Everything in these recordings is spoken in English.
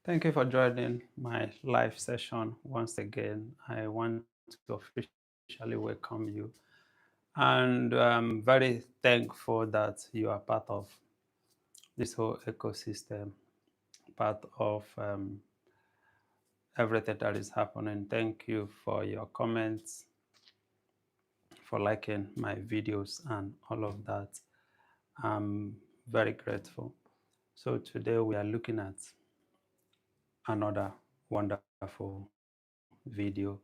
Thank you for joining my live session once again. I want to officially welcome you. And I'm very thankful that you are part of this whole ecosystem, part of everything that is happening. Thank you for your comments, for liking my videos, and all of that. I'm very grateful. So, today we are looking at another wonderful video.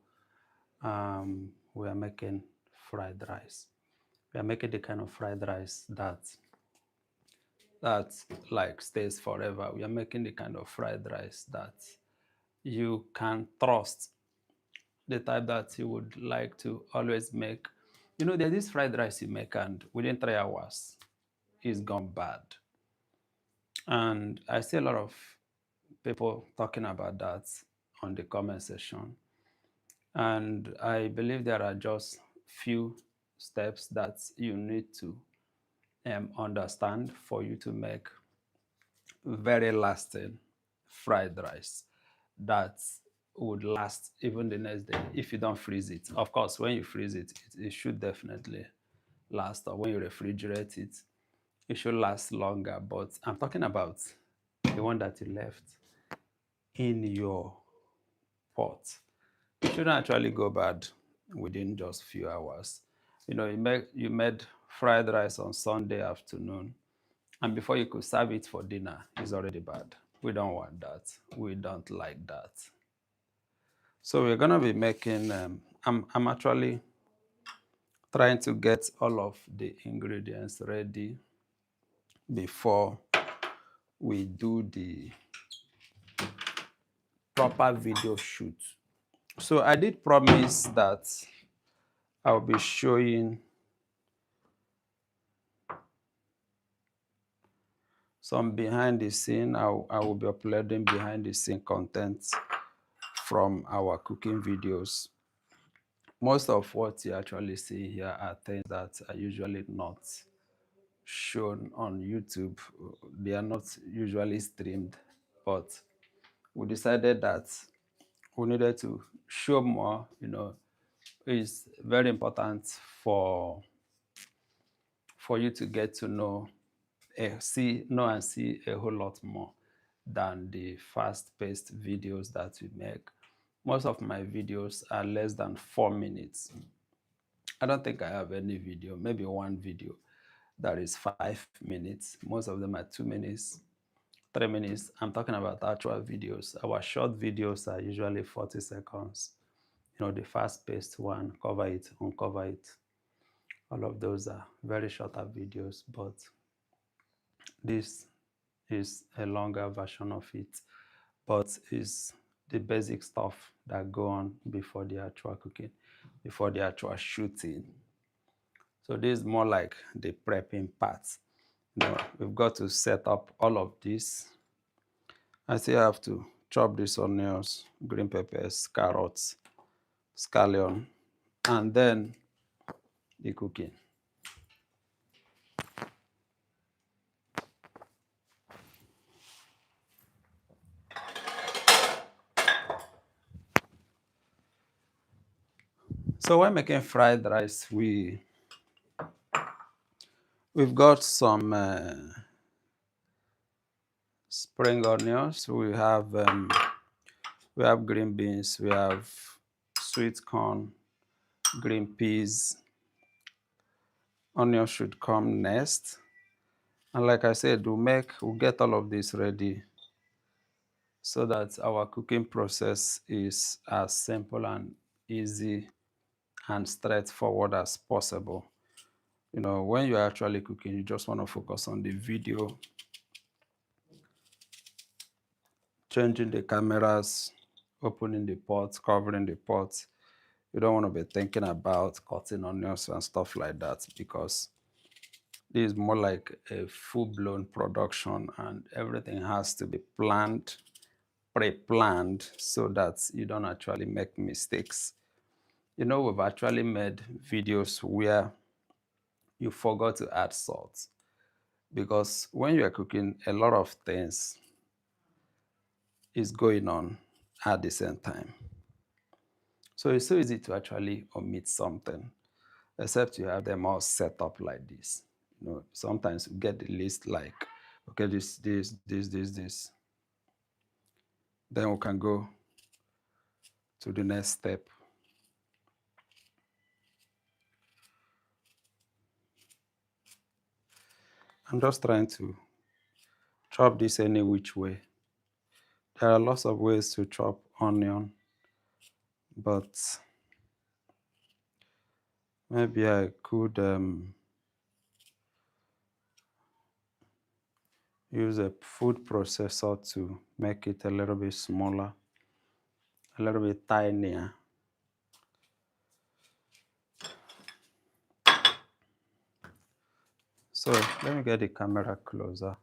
We are making fried rice. We are making the kind of fried rice that like stays forever. We are making the kind of fried rice that you can trust, the type that you would like to always make. You know, there's this fried rice you make, and within 3 hours, it's gone bad. And I see a lot of people talking about that on the comment section. And I believe there are just few steps that you need to understand for you to make very lasting fried rice that would last even the next day if you don't freeze it. Of course, when you freeze it, it should definitely last, or when you refrigerate it, it should last longer. But I'm talking about the one that you left in your pot. It shouldn't actually go bad within just few hours. You know, you made fried rice on Sunday afternoon, and before you could serve it for dinner, it's already bad. We don't want that. We don't like that. So we're gonna be making. I'm actually trying to get all of the ingredients ready before we do the proper video shoot. So I did promise that I'll be showing some behind the scene. I will be uploading behind the scene content from our cooking videos. Most of what you actually see here are things that are usually not shown on YouTube. They are not usually streamed, but we decided that we needed to show more. You know, it's very important for you to get to know, know and see a whole lot more than the fast-paced videos that we make. Most of my videos are less than 4 minutes. I don't think I have any video, maybe one video that is 5 minutes. Most of them are 2 minutes, 3 minutes. I'm talking about actual videos. Our short videos are usually 40 seconds. You know, the fast-paced one, cover it, uncover it. All of those are very shorter videos, but this is a longer version of it, but it's the basic stuff that go on before the actual cooking, before the actual shooting. So this is more like the prepping part. Now we've got to set up all of this. I still have to chop these onions, green peppers, carrots, scallion, and then the cooking. So when making fried rice, we've got some spring onions. We have green beans. We have sweet corn, green peas. Onions should come next. And like I said, we'll get all of this ready so that our cooking process is as simple and easy and straightforward as possible. You know, when you're actually cooking, you just want to focus on the video, changing the cameras, opening the pot, covering the pot. You don't want to be thinking about cutting onions and stuff like that, because this is more like a full-blown production and everything has to be planned, pre-planned, so that you don't actually make mistakes. You know, we've actually made videos where you forgot to add salt, because when you are cooking a lot of things, is going on at the same time. So it's so easy to actually omit something, except you have them all set up like this. Sometimes you get the list like, okay, this. Then we can go to the next step. I'm just trying to chop this any which way. There are lots of ways to chop onion, but maybe I could use a food processor to make it a little bit smaller, a little bit tinier. So let me get the camera closer.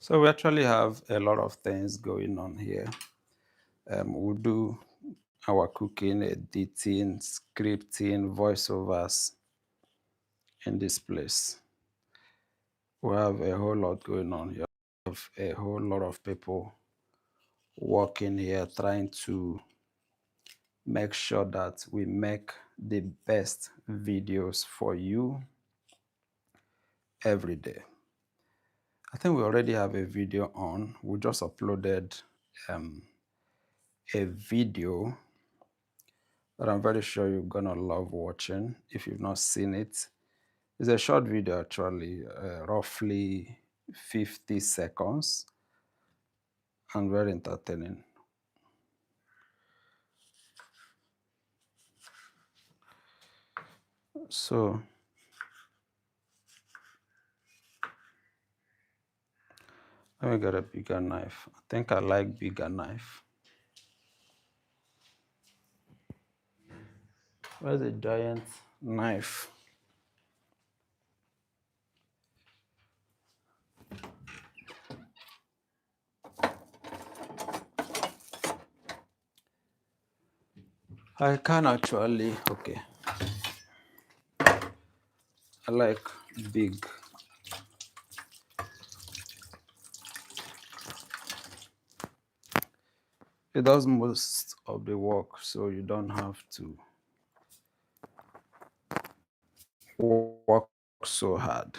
So we actually have a lot of things going on here. We'll do our cooking, editing, scripting, voiceovers in this place. We have a whole lot going on. You have a whole lot of people working here trying to make sure that we make the best videos for you every day. I think we already have a video on. We just uploaded a video that I'm very sure you're gonna love watching if you've not seen it. It's a short video actually, roughly 50 seconds, and very entertaining. So let me get a bigger knife. I think I like bigger knife. Where's the giant knife? I can actually, okay. I like big. It does most of the work, so you don't have to work so hard.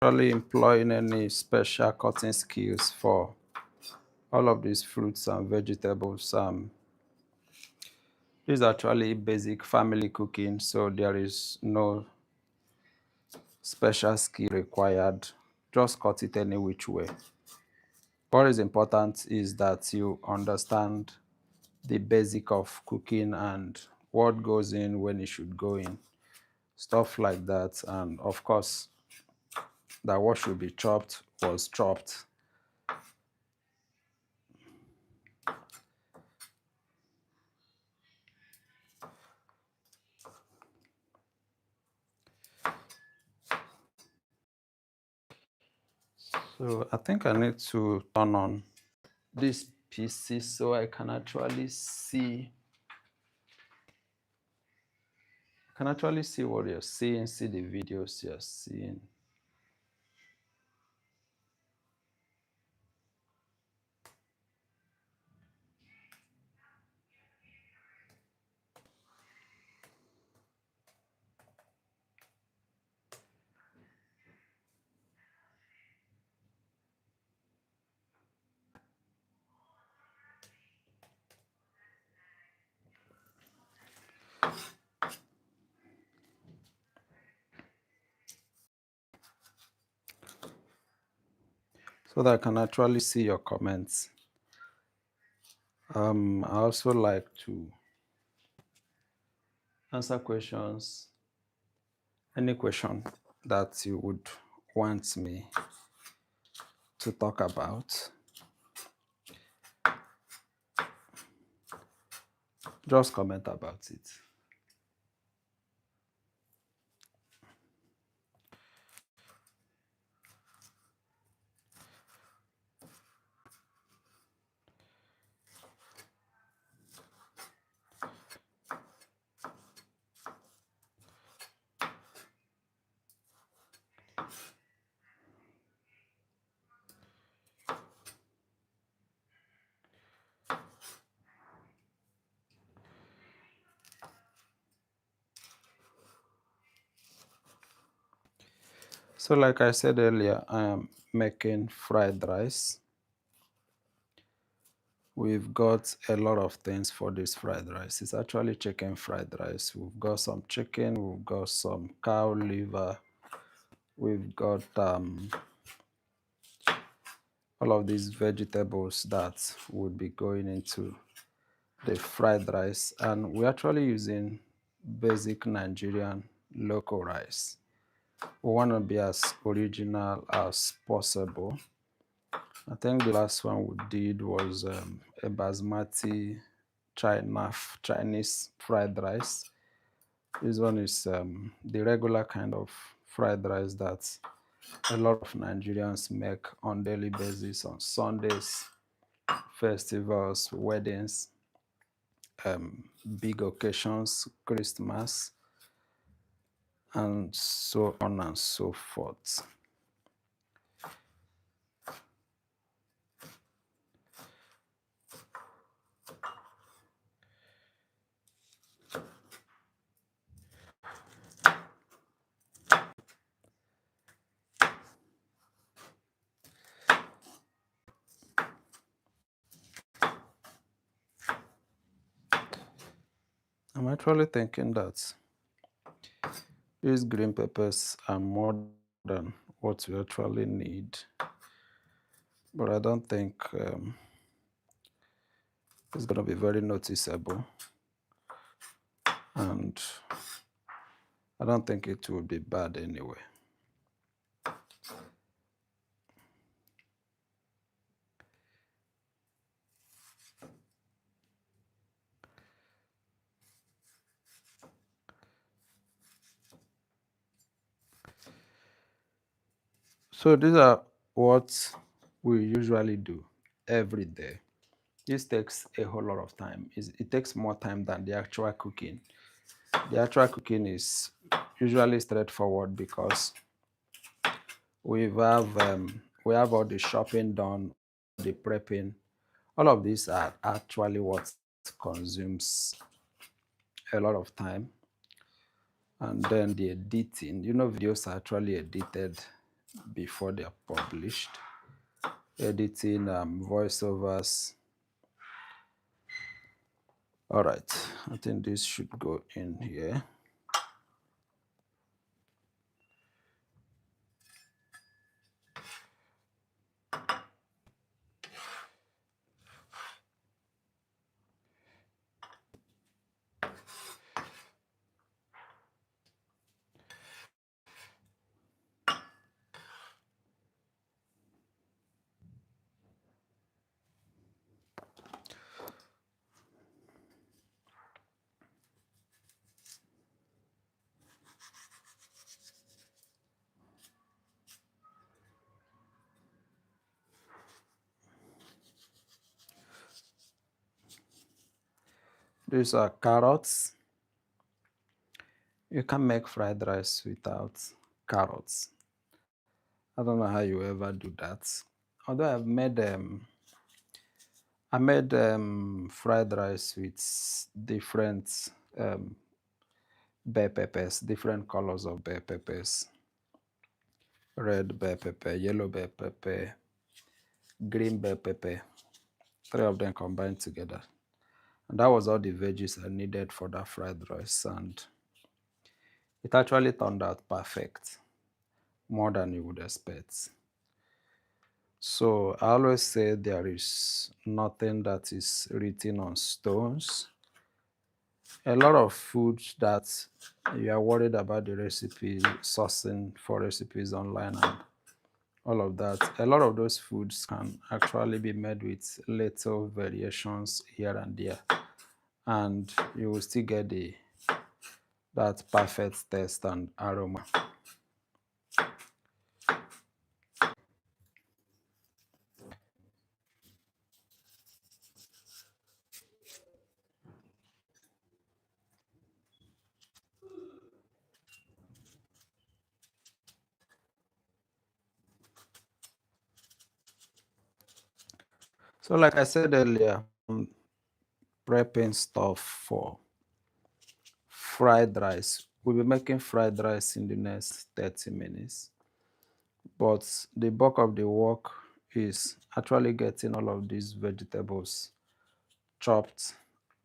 Really employing any special cutting skills for all of these fruits and vegetables. This is actually basic family cooking, so there is no special skill required. Just cut it any which way. What is important is that you understand the basic of cooking and what goes in when it should go in, stuff like that. And of course, that what should be chopped was chopped. So I think I need to turn on this PC so I can actually see what you're seeing, see the videos you're seeing. So that I can actually see your comments. I also like to answer questions, any question that you would want me to talk about. Just comment about it. So like I said earlier, I am making fried rice. We've got a lot of things for this fried rice. It's actually chicken fried rice. We've got some chicken, we've got some cow liver, we've got all of these vegetables that would be going into the fried rice. And we're actually using basic Nigerian local rice. We want to be as original as possible. I think the last one we did was a basmati Chinese fried rice. This one is the regular kind of fried rice that a lot of Nigerians make on daily basis on Sundays, festivals, weddings, big occasions, Christmas, and so on and so forth. I'm actually thinking that these green peppers are more than what we actually need, but I don't think it's going to be very noticeable, and I don't think it will be bad anyway. So these are what we usually do every day. This takes a whole lot of time. It takes more time than the actual cooking. The actual cooking is usually straightforward because we have all the shopping done, the prepping. All of these are actually what consumes a lot of time. And then the editing. Videos are actually edited before they are published. Editing, voiceovers. All right. I think this should go in here. These are carrots. You can make fried rice without carrots. I don't know how you ever do that. Although I made fried rice with different um, bell peppers, different colors of bell peppers, red bell pepper, yellow bell pepper, green bell pepper, three of them combined together. And that was all the veggies I needed for that fried rice. And it actually turned out perfect, more than you would expect. So I always say there is nothing that is written on stones. A lot of food that you are worried about the recipe, sourcing for recipes online and all of that, a lot of those foods can actually be made with little variations here and there, and you will still get that perfect taste and aroma. So like I said earlier, I'm prepping stuff for fried rice. We'll be making fried rice in the next 30 minutes. But the bulk of the work is actually getting all of these vegetables chopped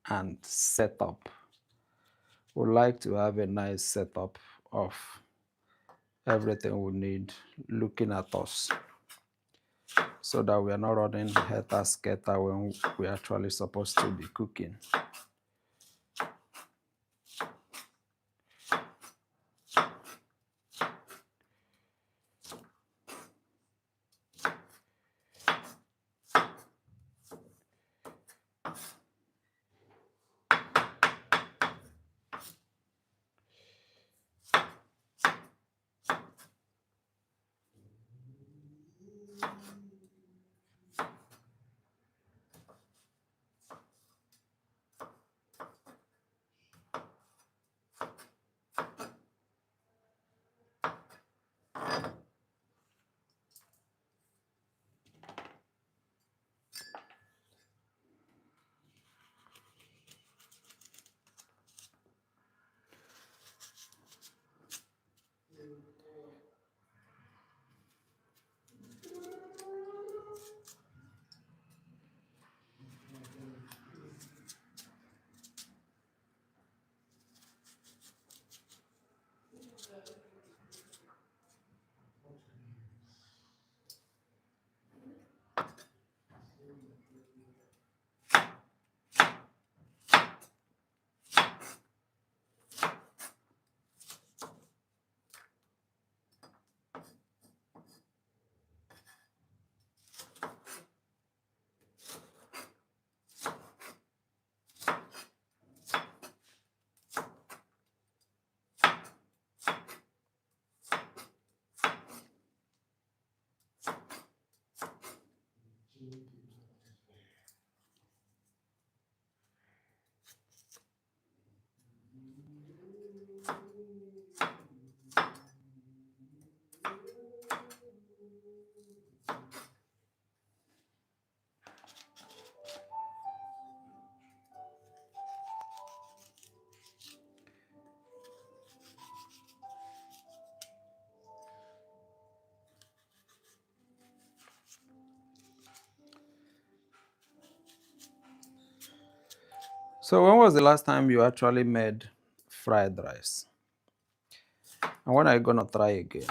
and set up. We like to have a nice setup of everything we need looking at us so that we are not running helter skelter when we're actually supposed to be cooking. So when was the last time you actually made fried rice? And when are you gonna try again?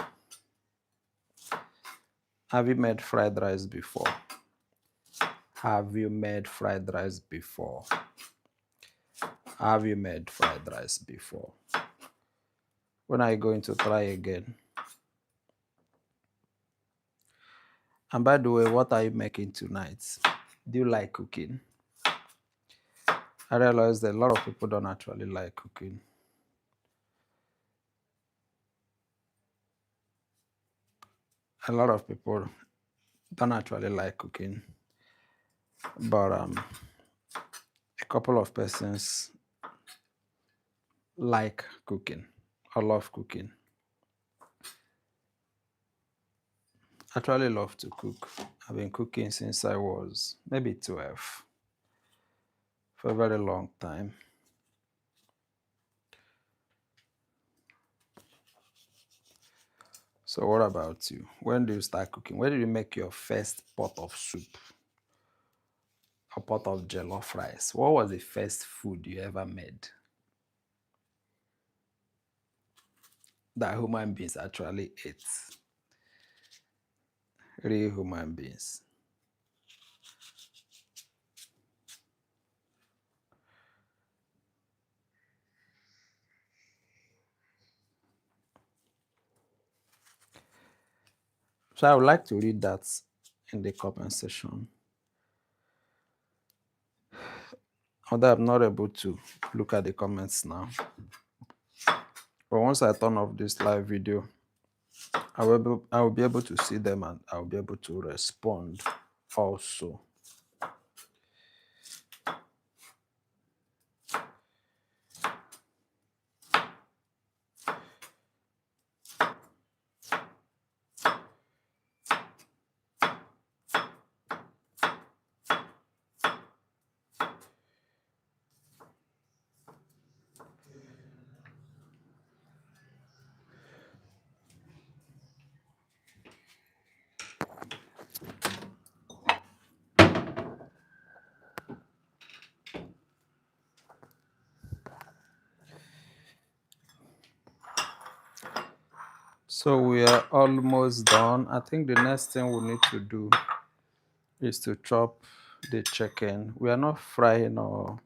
Have you made fried rice before? Have you made fried rice before? Have you made fried rice before? When are you going to try again? And by the way, what are you making tonight? Do you like cooking? I realize that a lot of people don't actually like cooking. A lot of people don't actually like cooking, but a couple of persons like cooking or love cooking. I actually love to cook. I've been cooking since I was maybe 12 for a very long time. So what about you? When do you start cooking? When did you make your first pot of soup? A pot of jollof rice? What was the first food you ever made that human beings actually ate? Real human beings. So I would like to read that in the comment section. Although I'm not able to look at the comments now. But once I turn off this live video, I will be able to see them and I'll be able to respond also. So we are almost done. I think the next thing we need to do is to chop the chicken. We are not frying or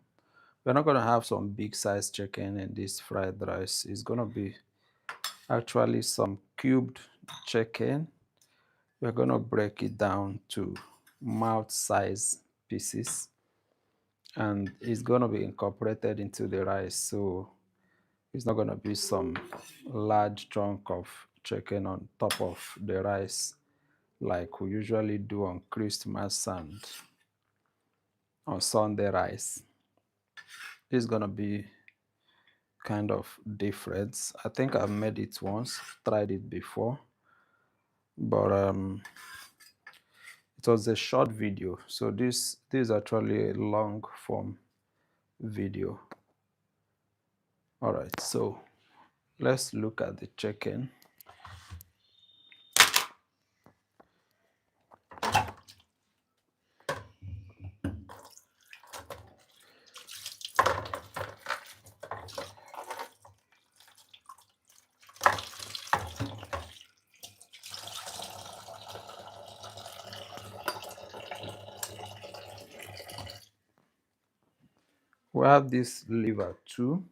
we're not going to have some big size chicken in this fried rice. It's going to be actually some cubed chicken. We're going to break it down to mouth size pieces and it's going to be incorporated into the rice. So it's not going to be some large chunk of chicken on top of the rice like we usually do on Christmas and on Sunday rice. It's going to be kind of different. I think I've made it once, tried it before, but it was a short video. So this is actually a long form video. All right, so let's look at the chicken. We have this liver too,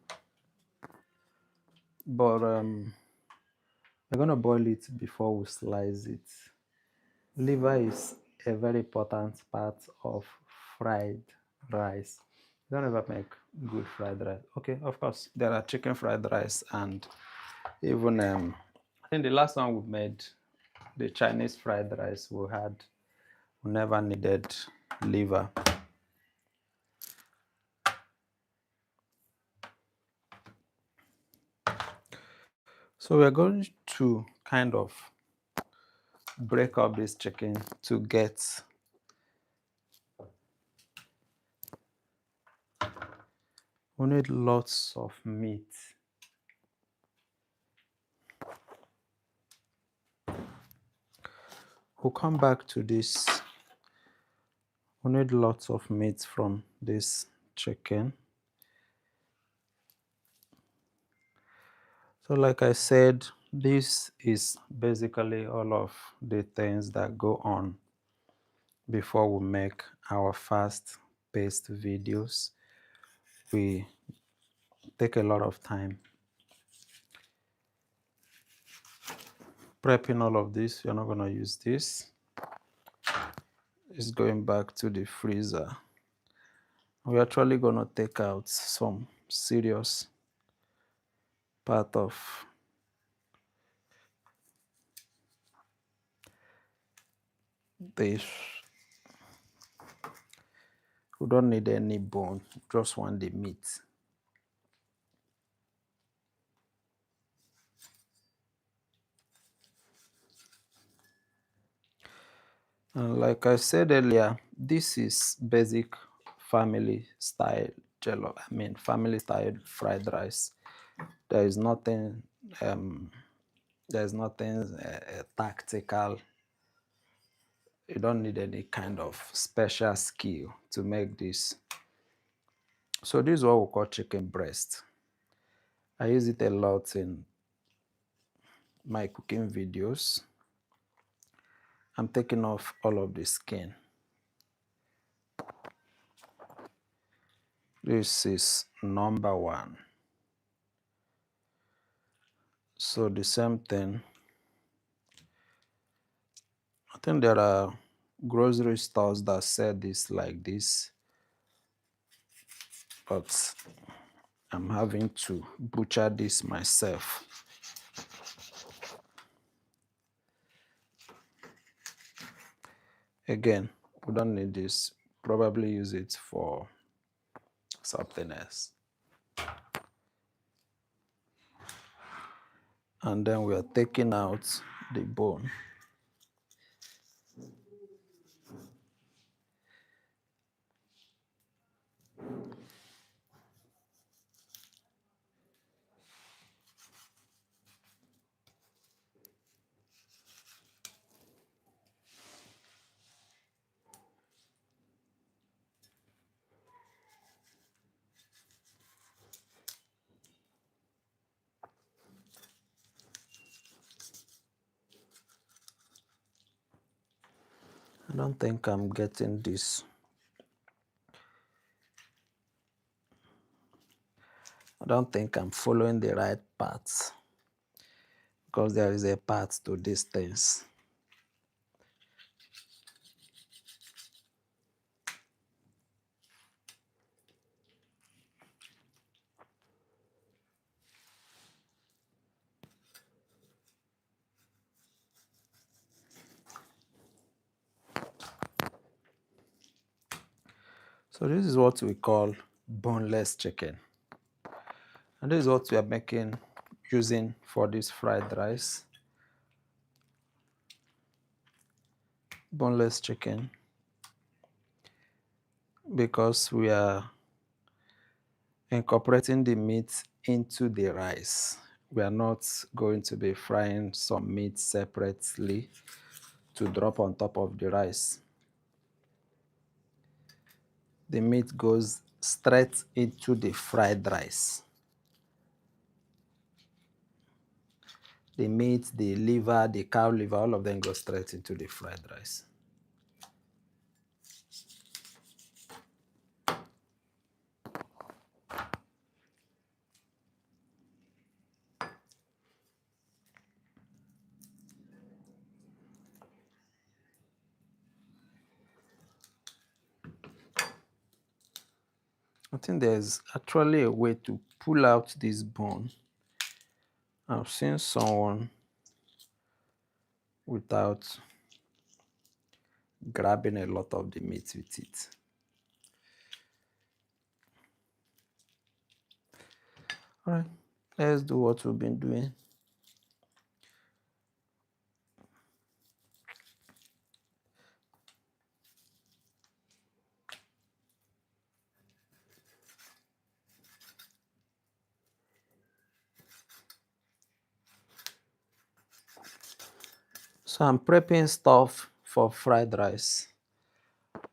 but we're gonna boil it before we slice it. Liver is a very important part of fried rice. You don't ever make good fried rice. Okay, of course, there are chicken fried rice and even I think the last one we made, the Chinese fried rice we never needed liver. So we're going to kind of break up this chicken to get we need lots of meat. We'll come back to this. We need lots of meat from this chicken. So like I said, this is basically all of the things that go on before we make our fast-paced videos. We take a lot of time prepping all of this. You're not going to use this. It's going back to the freezer. We're actually going to take out some serious part of this. We don't need any bone, just want the meat. And like I said earlier, this is basic family style jello. I mean, family style fried rice. There is nothing. There's nothing tactical. You don't need any kind of special skill to make this. So this is what we call chicken breast. I use it a lot in my cooking videos. I'm taking off all of the skin. This is number one. So the same thing. I think there are grocery stores that sell this like this, but I'm having to butcher this myself. Again, we don't need this. Probably use it for something else. And then we are taking out the bone. I don't think I'm getting this. I don't think I'm following the right path because there is a path to these things. So this is what we call boneless chicken. And this is what we are using for this fried rice. Boneless chicken. Because we are incorporating the meat into the rice. We are not going to be frying some meat separately to drop on top of the rice. The meat goes straight into the fried rice. The meat, the liver, the cow liver, all of them go straight into the fried rice. I think there's actually a way to pull out this bone. I've seen someone without grabbing a lot of the meat with it. All right, let's do what we've been doing. So I'm prepping stuff for fried rice.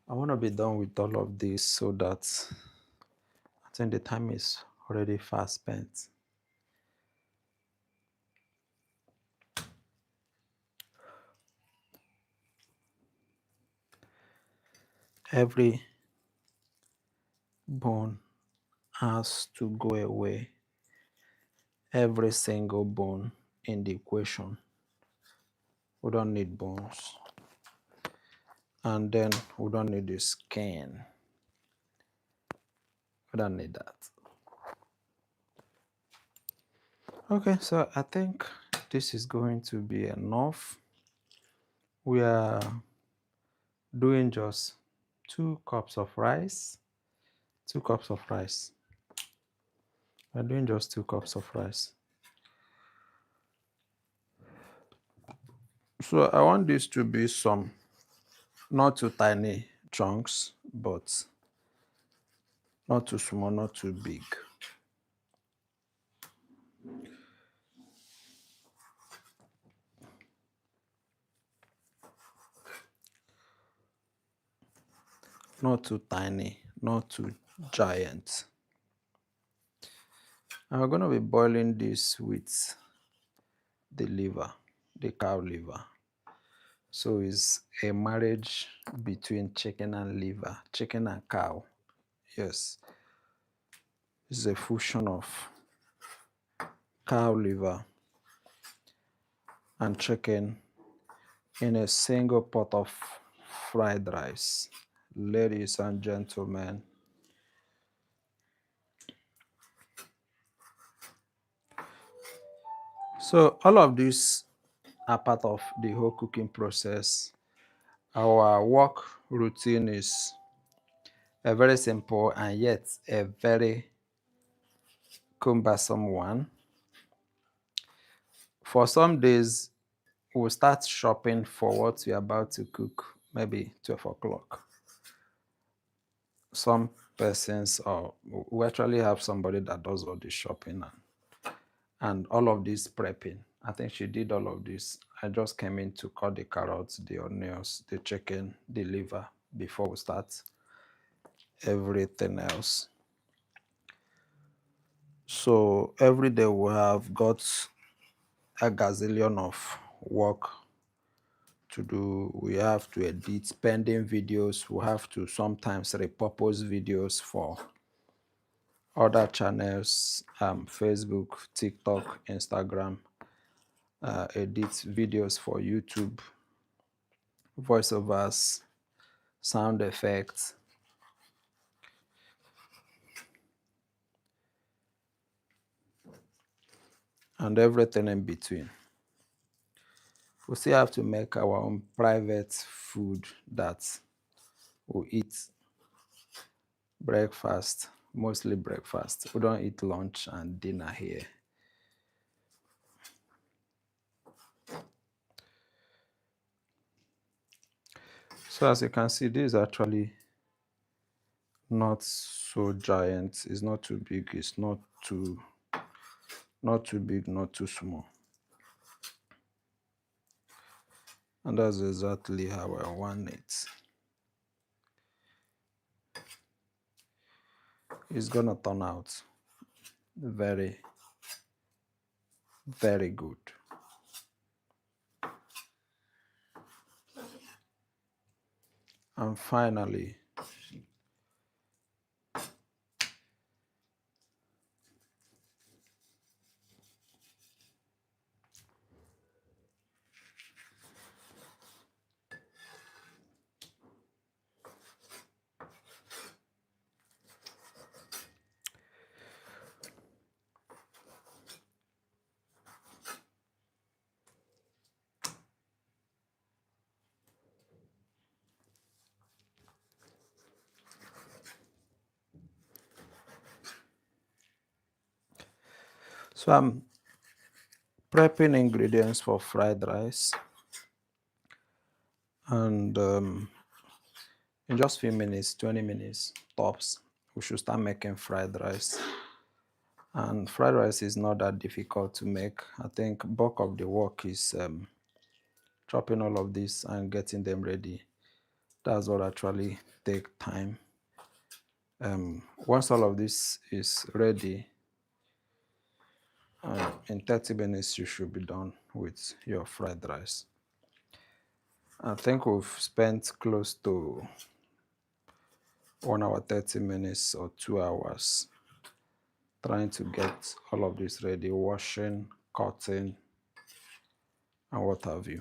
I want to be done with all of this so that I think the time is already fast spent. Every bone has to go away. Every single bone in the equation. We don't need bones. And then we don't need the skin. We don't need that. Okay, so I think this is going to be enough. We are doing just 2 cups of rice. 2 cups of rice. We're doing just 2 cups of rice. So I want this to be some not too tiny chunks, but not too small, not too big. Not too tiny, not too giant. And we're going to be boiling this with the liver, the cow liver. So it's a marriage between chicken and liver, chicken and cow. Yes, it's a fusion of cow liver and chicken in a single pot of fried rice. Ladies and gentlemen, so all of these are part of the whole cooking process. Our work routine is a very simple and yet a very cumbersome one. For some days, we'll start shopping for what we're about to cook, maybe 12 o'clock. Some persons, or we actually have somebody that does all the shopping and all of this prepping. I think she did all of this. I just came in to cut the carrots, the onions, the chicken, the liver before we start everything else. So every day we have got a gazillion of work to do. We have to edit pending videos. We have to sometimes repurpose videos for other channels, Facebook, TikTok, Instagram, edit videos for YouTube, voiceovers, sound effects, and everything in between. We still have to make our own private food that we eat breakfast, mostly breakfast. We don't eat lunch and dinner here. So as you can see, this is actually not so giant. It's not too big. It's not too big, not too small. And that's exactly how I want it. It's gonna turn out very, very good. And finally, so I'm prepping ingredients for fried rice. And in just few minutes, 20 minutes tops, we should start making fried rice. And fried rice is not that difficult to make. I think bulk of the work is chopping all of this and getting them ready. That's what actually take time. Once all of this is ready, in 30 minutes you should be done with your fried rice. I think we've spent close to 1 hour 30 minutes or 2 hours trying to get all of this ready, washing, cutting, and what have you.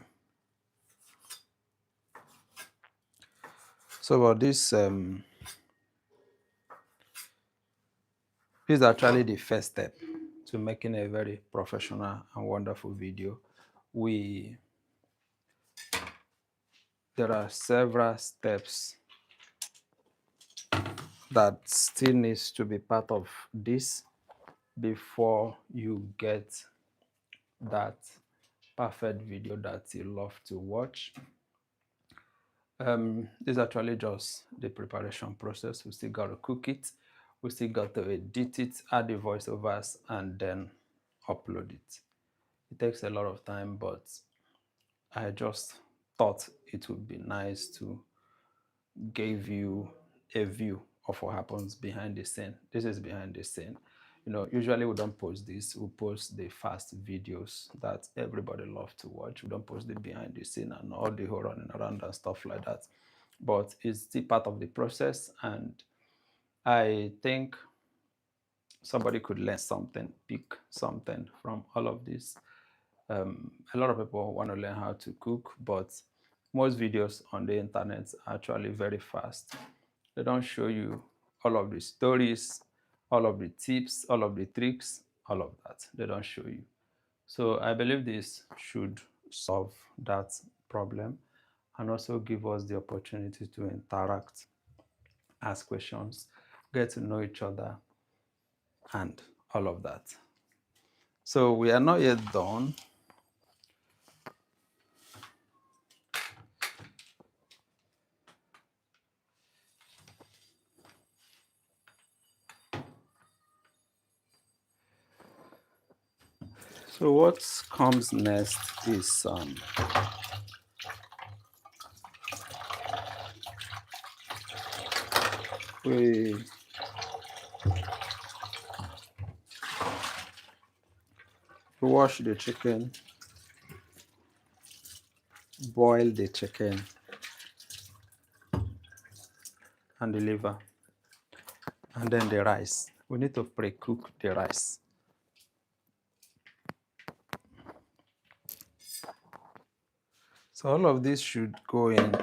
So about this is actually the first step to making a very professional and wonderful video. There are several steps that still needs to be part of this before you get that perfect video that you love to watch. This is actually just the preparation process. We still got to cook it, we still got to edit it, add the voiceovers, and then upload it. It takes a lot of time, but I just thought it would be nice to give you a view of what happens behind the scene. This is behind the scene. You know, usually we don't post this. We post the fast videos that everybody loves to watch. We don't post the behind the scene and all the whole running around and stuff like that. But it's still part of the process, and I think somebody could learn something, pick something from all of this. A lot of people want to learn how to cook, but most videos on the internet are actually very fast. They don't show you all of the stories, all of the tips, all of the tricks, all of that. They don't show you. So I believe this should solve that problem and also give us the opportunity to interact, ask questions, get to know each other, and all of that. So we are not yet done. So what comes next is we wash the chicken, boil the chicken and the liver, and then the rice. We need to pre-cook the rice. So all of this should go in.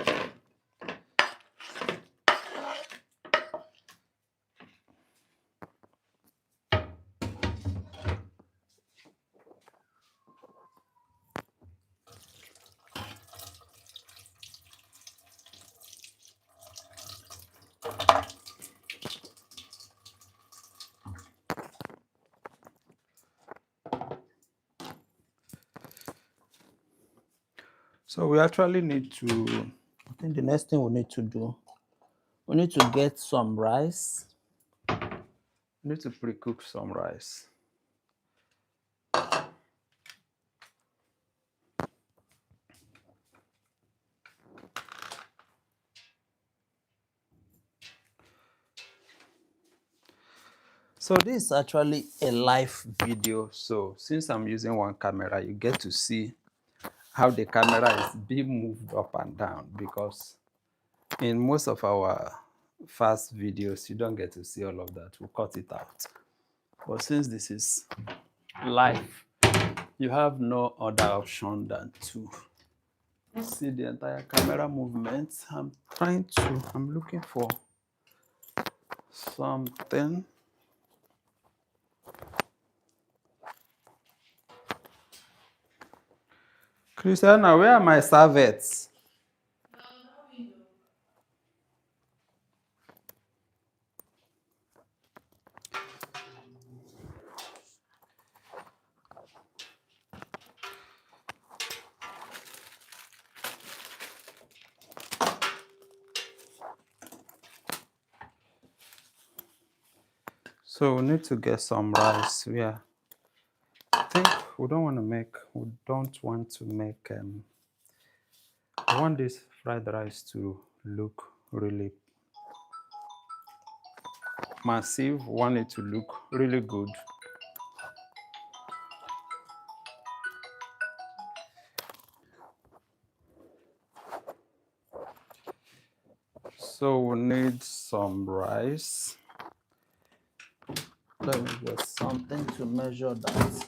So we actually need to, I think the next thing we need to do, we need to get some rice. We need to pre-cook some rice. So this is actually a live video. So since I'm using one camera, you get to see how the camera is being moved up and down, because in most of our fast videos, you don't get to see all of that. We'll cut it out. But since this is live, you have no other option than to see the entire camera movement. I'm looking for something. Christiana, where are my servettes? So we need to get some rice. I think we don't want to make, I want this fried rice to look really massive. We want it to look really good. So we need some rice. Let me get something to measure that.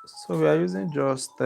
So we are using just